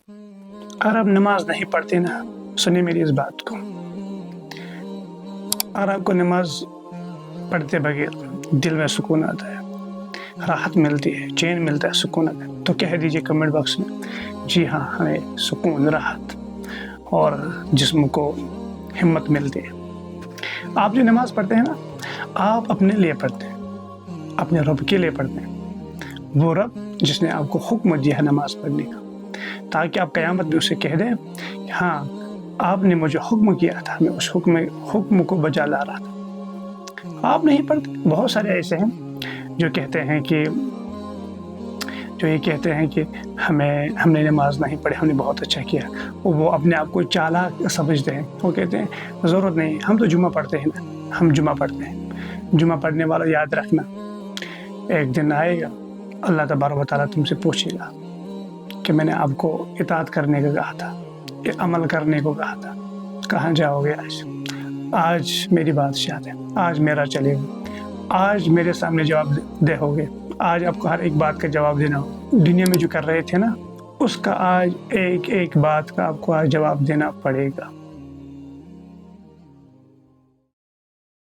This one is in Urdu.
اگر آپ نماز نہیں پڑھتے نا، سنیں میری اس بات کو، اگر آپ کو نماز پڑھتے بغیر دل میں سکون آتا ہے، راحت ملتی ہے، چین ملتا ہے، سکون آتا ہے، تو کہہ دیجئے کمنٹ باکس میں جی ہاں، ہمیں سکون، راحت اور جسم کو ہمت ملتی ہے۔ آپ جو نماز پڑھتے ہیں نا، آپ اپنے لیے پڑھتے ہیں، اپنے رب کے لیے پڑھتے ہیں، وہ رب جس نے آپ کو حکم دیا ہے نماز پڑھنے کا، تاکہ آپ قیامت میں اسے کہہ دیں کہ ہاں، آپ نے مجھے حکم کیا تھا، میں اس حکم کو بجا لا رہا تھا۔ آپ نہیں پڑھتے۔ بہت سارے ایسے ہیں جو یہ کہتے ہیں کہ ہم نے نماز نہیں پڑھی، ہم نے بہت اچھا کیا۔ وہ اپنے آپ کو چالاک سمجھتے ہیں، وہ کہتے ہیں ضرورت نہیں، ہم تو جمعہ پڑھتے ہیں نا، ہم جمعہ پڑھتے ہیں۔ جمعہ پڑھنے والا یاد رکھنا، ایک دن آئے گا، اللہ تبارک و تعالیٰ تم سے پوچھے گا کہ میں نے آپ کو اطاعت کرنے کا کہا تھا، عمل کرنے کو کہا تھا، کہاں جاؤ گے آج؟ آج میری بادشاہت ہے، آج میرا چلے گا، آج میرے سامنے جواب دے ہوگے، آج آپ کو ہر ایک بات کا جواب دینا ہو۔ دنیا میں جو کر رہے تھے نا، اس کا آج ایک ایک بات کا آپ کو آج جواب دینا پڑے گا۔